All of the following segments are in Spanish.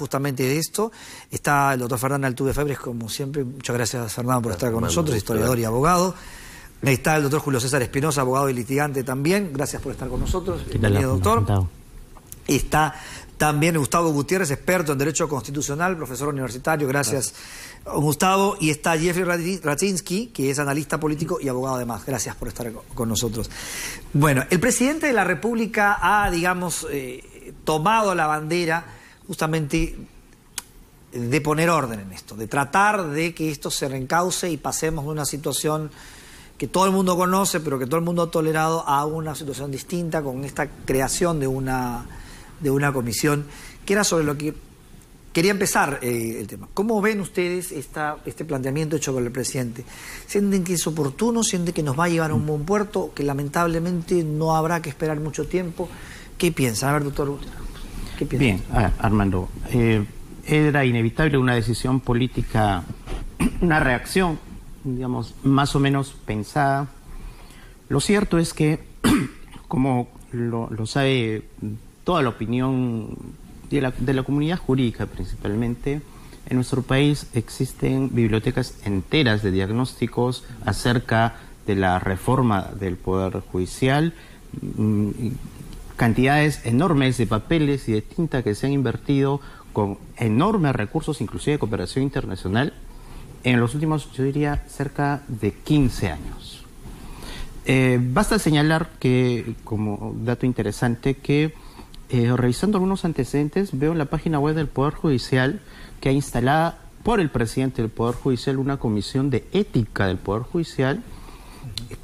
justamente de esto. Está el doctor Fernando Altuve Febres, como siempre. Muchas gracias, Fernando, por estar con nosotros, historiador y abogado. Está el doctor Julio César Espinosa, abogado y litigante también. Gracias por estar con nosotros. Bienvenido, doctor. Está también Gustavo Gutiérrez, experto en Derecho Constitucional, profesor universitario. Gracias, Gustavo. Y está Jeffrey Raczynski, que es analista político y abogado además. Gracias por estar con nosotros. Bueno, el presidente de la República ha, digamos, tomado la bandera justamente de poner orden en esto, de tratar de que esto se reencauce y pasemos de una situación que todo el mundo conoce, pero que todo el mundo ha tolerado, a una situación distinta con esta creación de una comisión, que era sobre lo que quería empezar el tema. ¿Cómo ven ustedes este planteamiento hecho por el presidente? ¿Sienten que es oportuno? ¿Sienten que nos va a llevar a un buen puerto? ¿Que lamentablemente no habrá que esperar mucho tiempo? ¿Qué piensan? A ver, doctor, ¿qué piensan? Bien, Armando, era inevitable una decisión política, una reacción, digamos, más o menos pensada. Lo cierto es que, como lo sabe toda la opinión de la comunidad jurídica principalmente, en nuestro país existen bibliotecas enteras de diagnósticos acerca de la reforma del Poder Judicial, cantidades enormes de papeles y de tinta que se han invertido con enormes recursos, inclusive de cooperación internacional, en los últimos, yo diría, cerca de 15 años. Basta señalar que, como dato interesante, que revisando algunos antecedentes, veo en la página web del Poder Judicial que ha instalada por el presidente del Poder Judicial una comisión de ética del Poder Judicial,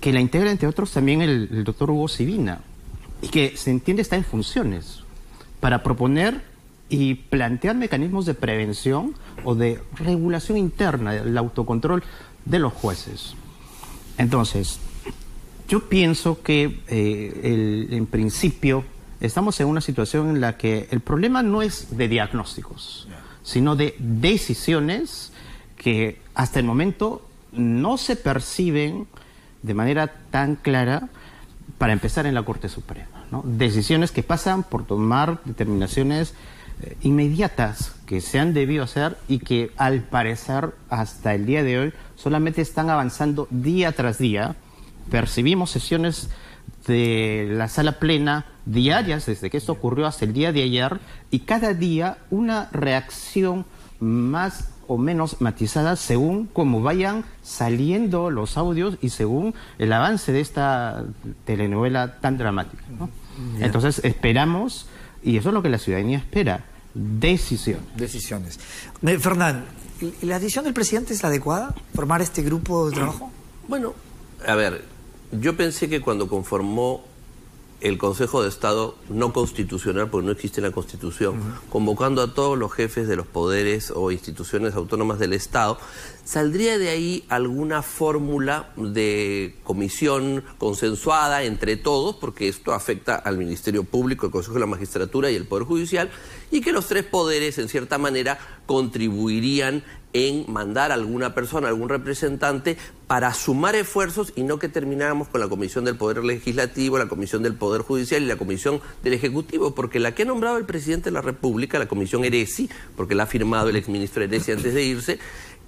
que la integra, entre otros, también el doctor Hugo Sibina, y que se entiende está en funciones para proponer y plantear mecanismos de prevención o de regulación interna del autocontrol de los jueces. Entonces, yo pienso que en principio estamos en una situación en la que el problema no es de diagnósticos, sino de decisiones que hasta el momento no se perciben de manera tan clara, para empezar, en la Corte Suprema, ¿no? Decisiones que pasan por tomar determinaciones inmediatas que se han debido hacer y que, al parecer, hasta el día de hoy, solamente están avanzando día tras día. Percibimos sesiones de la sala plena diarias desde que esto ocurrió hasta el día de ayer, y cada día una reacción más o menos matizada según cómo vayan saliendo los audios y según el avance de esta telenovela tan dramática, ¿no? Entonces esperamos, y eso es lo que la ciudadanía espera, decisiones. Fernán, ¿la decisión del presidente es la adecuada? ¿Formar este grupo de trabajo? Bueno, a ver, yo pensé que cuando conformó el Consejo de Estado no constitucional, porque no existe la Constitución, convocando a todos los jefes de los poderes o instituciones autónomas del Estado, saldría de ahí alguna fórmula de comisión consensuada entre todos, porque esto afecta al Ministerio Público, el Consejo de la Magistratura y el Poder Judicial, y que los tres poderes, en cierta manera, contribuirían en mandar a alguna persona, algún representante, para sumar esfuerzos y no que termináramos con la Comisión del Poder Legislativo, la Comisión del Poder Judicial y la Comisión del Ejecutivo, porque la que ha nombrado el presidente de la República, la Comisión Eresi, porque la ha firmado el exministro Eresi antes de irse,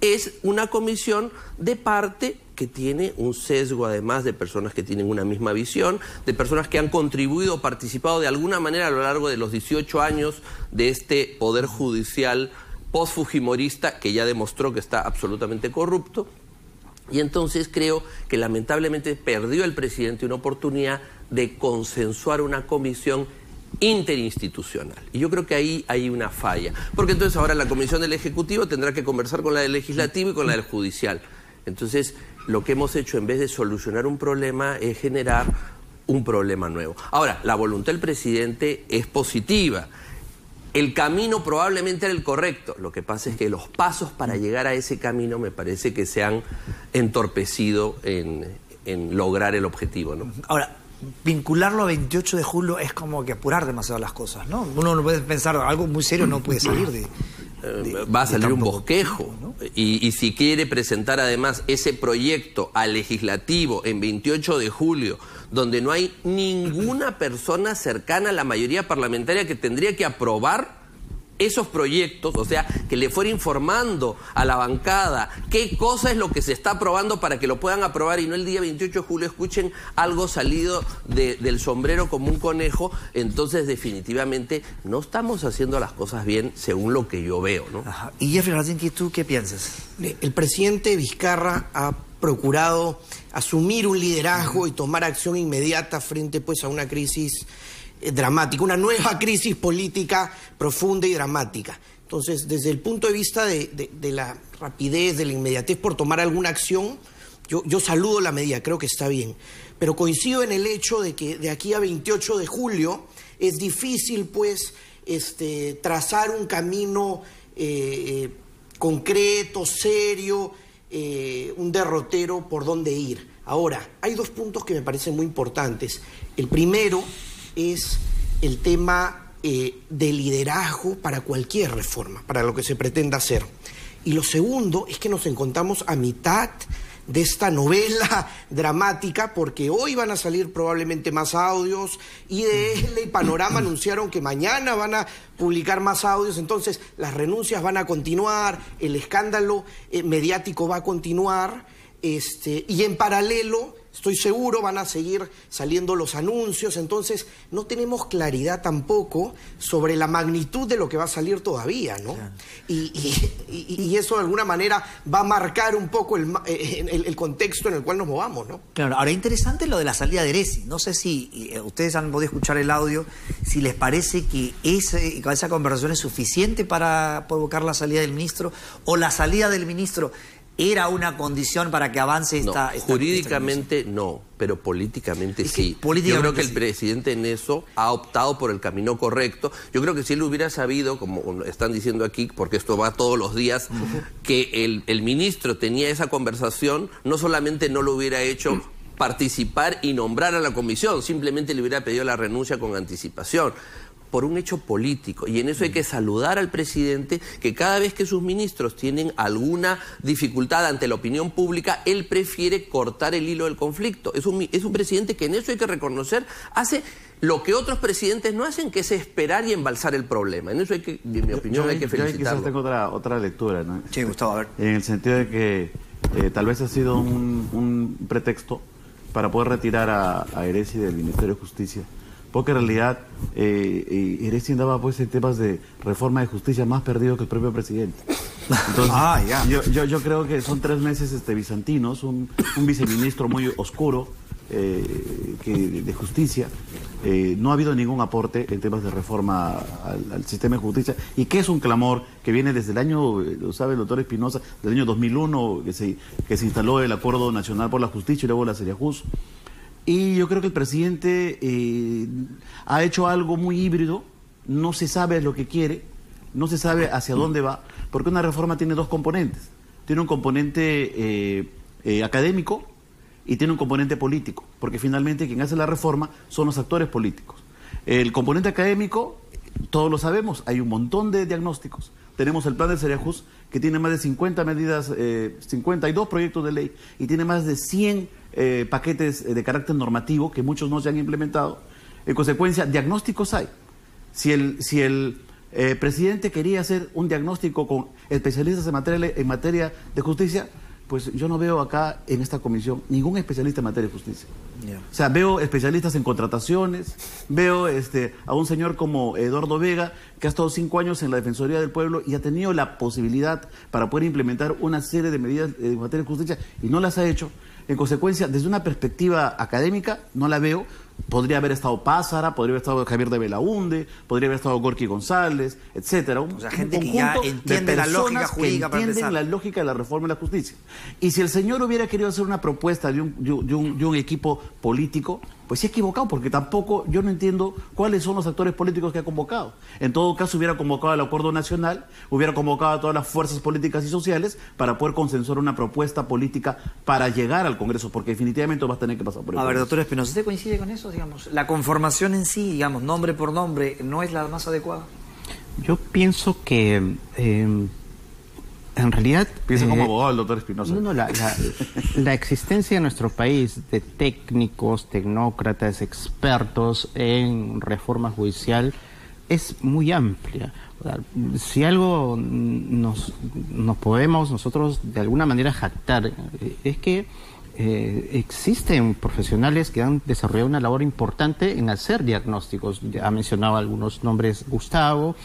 es una comisión de parte que tiene un sesgo, además, de personas que tienen una misma visión, de personas que han contribuido o participado de alguna manera a lo largo de los 18 años de este Poder Judicial post-fujimorista, que ya demostró que está absolutamente corrupto. Y entonces creo que lamentablemente perdió el presidente una oportunidad de consensuar una comisión interinstitucional. Y yo creo que ahí hay una falla. Porque entonces ahora la comisión del Ejecutivo tendrá que conversar con la del Legislativo y con la del Judicial. Entonces, lo que hemos hecho, en vez de solucionar un problema, es generar un problema nuevo. Ahora, la voluntad del presidente es positiva. El camino probablemente era el correcto. Lo que pasa es que los pasos para llegar a ese camino me parece que se han entorpecido en lograr el objetivo, ¿no? Ahora, vincularlo a 28 de julio es como que apurar demasiado las cosas, ¿no? Uno no puede pensar, algo muy serio no puede salir de va a salir un bosquejo, ¿no? Y si quiere presentar además ese proyecto al legislativo en 28 de julio, donde no hay ninguna persona cercana a la mayoría parlamentaria que tendría que aprobar esos proyectos, o sea, que le fuera informando a la bancada qué cosa es lo que se está aprobando para que lo puedan aprobar y no el día 28 de julio escuchen algo salido del sombrero como un conejo, entonces definitivamente no estamos haciendo las cosas bien según lo que yo veo, ¿no? Ajá. Y Jeffrey Radzinski, ¿tú qué piensas? El presidente Vizcarra ha procurado asumir un liderazgo y tomar acción inmediata frente pues a una crisis dramática, una nueva crisis política profunda y dramática. Entonces, desde el punto de vista de la rapidez, de la inmediatez por tomar alguna acción, yo saludo la medida, creo que está bien. Pero coincido en el hecho de que de aquí a 28 de julio es difícil pues trazar un camino concreto, serio, un derrotero por dónde ir. Ahora, hay dos puntos que me parecen muy importantes. El primero es el tema de liderazgo para cualquier reforma, para lo que se pretenda hacer. Y lo segundo es que nos encontramos a mitad de esta novela dramática, porque hoy van a salir probablemente más audios, IDL y Panorama anunciaron que mañana van a publicar más audios, entonces las renuncias van a continuar, el escándalo mediático va a continuar, y en paralelo, estoy seguro, van a seguir saliendo los anuncios, entonces no tenemos claridad tampoco sobre la magnitud de lo que va a salir todavía, ¿no? Claro. Y eso de alguna manera va a marcar un poco el contexto en el cual nos movamos, ¿no? Claro, ahora interesante lo de la salida de Erezi. No sé si ustedes han podido escuchar el audio, si les parece que esa conversación es suficiente para provocar la salida del ministro, o la salida del ministro era una condición para que avance esta... Jurídicamente no, pero políticamente sí. Yo creo que el presidente en eso ha optado por el camino correcto. Yo creo que si él hubiera sabido, como están diciendo aquí, porque esto va todos los días, que el ministro tenía esa conversación, no solamente no lo hubiera hecho participar y nombrar a la comisión, simplemente le hubiera pedido la renuncia con anticipación, por un hecho político. Y en eso hay que saludar al presidente, que cada vez que sus ministros tienen alguna dificultad ante la opinión pública, él prefiere cortar el hilo del conflicto. Es un presidente que en eso hay que reconocer, hace lo que otros presidentes no hacen, que es esperar y embalsar el problema. En eso hay que, en mi opinión, hay que felicitarlo. Yo quizás tengo otra lectura, ¿no? Sí, Gustavo, a ver. En el sentido de que tal vez ha sido un pretexto para poder retirar a Erezi del Ministerio de Justicia, porque en realidad Erezi andaba pues en temas de reforma de justicia más perdido que el propio presidente. Entonces, yo creo que son 3 meses bizantinos, un viceministro muy oscuro de justicia. No ha habido ningún aporte en temas de reforma al sistema de justicia, y que es un clamor que viene desde el año, lo sabe el doctor Espinosa, del año 2001, que se instaló el Acuerdo Nacional por la Justicia y luego la Seriajus. Y yo creo que el presidente ha hecho algo muy híbrido, no se sabe lo que quiere, no se sabe hacia dónde va, porque una reforma tiene 2 componentes. Tiene un componente académico y tiene un componente político, porque finalmente quien hace la reforma son los actores políticos. El componente académico, todos lo sabemos, hay un montón de diagnósticos. Tenemos el plan de Seriajus, que tiene más de 50 medidas, 52 proyectos de ley, y tiene más de 100 paquetes de carácter normativo, que muchos no se han implementado. En consecuencia, diagnósticos hay. Si el presidente quería hacer un diagnóstico con especialistas en materia de justicia, pues yo no veo acá en esta comisión ningún especialista en materia de justicia. O sea, veo especialistas en contrataciones, veo a un señor como Eduardo Vega, que ha estado 5 años en la Defensoría del Pueblo y ha tenido la posibilidad para poder implementar una serie de medidas en materia de justicia y no las ha hecho. En consecuencia, desde una perspectiva académica, no la veo. Podría haber estado Pázara, podría haber estado Javier de Belaunde, podría haber estado Gorky González, etcétera. O sea, gente que ya entiende la lógica jurídica, que entienden la lógica de la reforma de la justicia. Y si el señor hubiera querido hacer una propuesta de un equipo político, pues se ha equivocado, porque tampoco yo no entiendo cuáles son los actores políticos que ha convocado. En todo caso, hubiera convocado al Acuerdo Nacional, hubiera convocado a todas las fuerzas políticas y sociales para poder consensuar una propuesta política para llegar al Congreso, porque definitivamente va a tener que pasar por el Congreso. A ver, doctor Espinosa, ¿usted coincide con eso? Digamos, la conformación en sí, digamos, nombre por nombre, ¿no es la más adecuada? Yo pienso que en realidad... Piensa como abogado el doctor Espinosa. No, la existencia en nuestro país de técnicos, tecnócratas, expertos en reforma judicial es muy amplia. Si algo nos podemos nosotros de alguna manera jactar, es que existen profesionales que han desarrollado una labor importante en hacer diagnósticos. Ya ha mencionado algunos nombres Gustavo.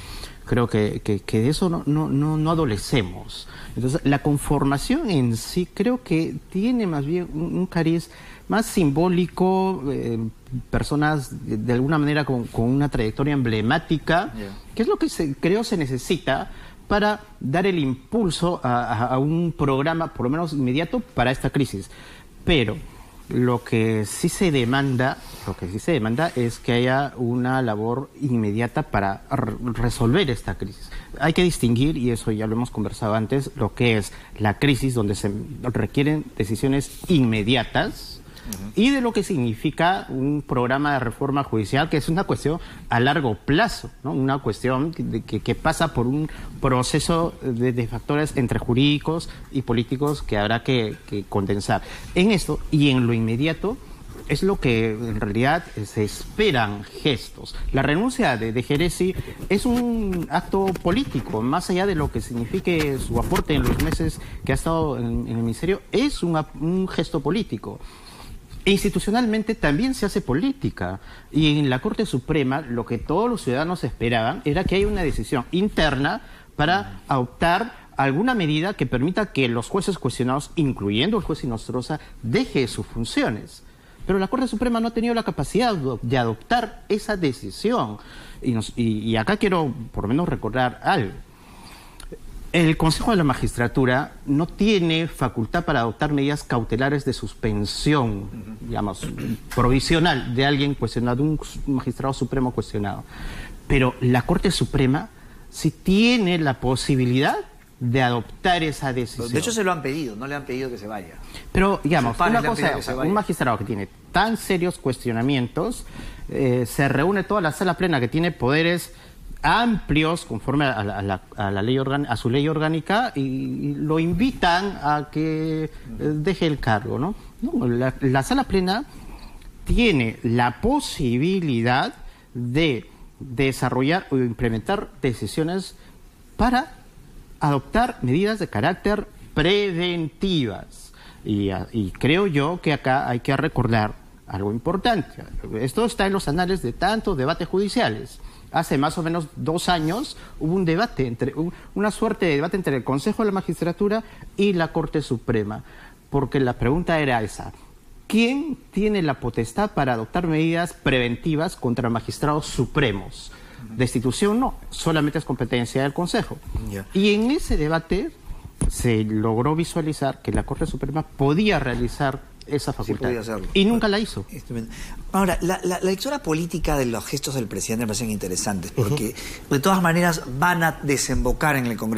Creo que de eso no adolecemos. Entonces, la conformación en sí creo que tiene más bien un cariz más simbólico, personas de alguna manera con una trayectoria emblemática, que es lo que creo se necesita para dar el impulso a un programa, por lo menos inmediato, para esta crisis. Pero lo que sí se demanda es que haya una labor inmediata para resolver esta crisis. Hay que distinguir, y eso ya lo hemos conversado antes, lo que es la crisis donde se requieren decisiones inmediatas y de lo que significa un programa de reforma judicial, que es una cuestión a largo plazo, ¿no? Una cuestión que pasa por un proceso de factores entre jurídicos y políticos que habrá que condensar. En esto y en lo inmediato es lo que en realidad se esperan gestos. La renuncia de Geresi es un acto político, más allá de lo que signifique su aporte en los meses que ha estado en el ministerio, es un gesto político. E institucionalmente también se hace política. Y en la Corte Suprema lo que todos los ciudadanos esperaban era que haya una decisión interna para adoptar alguna medida que permita que los jueces cuestionados, incluyendo el juez Inostroza, deje sus funciones. Pero la Corte Suprema no ha tenido la capacidad de adoptar esa decisión. Y acá quiero por lo menos recordar algo. El Consejo de la Magistratura no tiene facultad para adoptar medidas cautelares de suspensión, digamos, provisional de alguien cuestionado, de un magistrado supremo cuestionado. Pero la Corte Suprema sí tiene la posibilidad de adoptar esa decisión. De hecho, se lo han pedido, no le han pedido que se vaya. Pero, digamos, una cosa, un magistrado que tiene tan serios cuestionamientos, se reúne toda la sala plena que tiene poderes amplios conforme a la ley a su ley orgánica y lo invitan a que deje el cargo, ¿no? No, la sala plena tiene la posibilidad de desarrollar o implementar decisiones para adoptar medidas de carácter preventivas. Y creo yo que acá hay que recordar algo importante. Esto está en los anales de tantos debates judiciales. Hace más o menos 2 años hubo un debate, una suerte de debate entre el Consejo de la Magistratura y la Corte Suprema, porque la pregunta era esa: ¿quién tiene la potestad para adoptar medidas preventivas contra magistrados supremos? Destitución no, solamente es competencia del Consejo. Y en ese debate se logró visualizar que la Corte Suprema podía realizar esa facultad. Sí, y nunca la hizo. Ahora, la lectura política de los gestos del presidente me parecen interesantes, porque de todas maneras van a desembocar en el Congreso.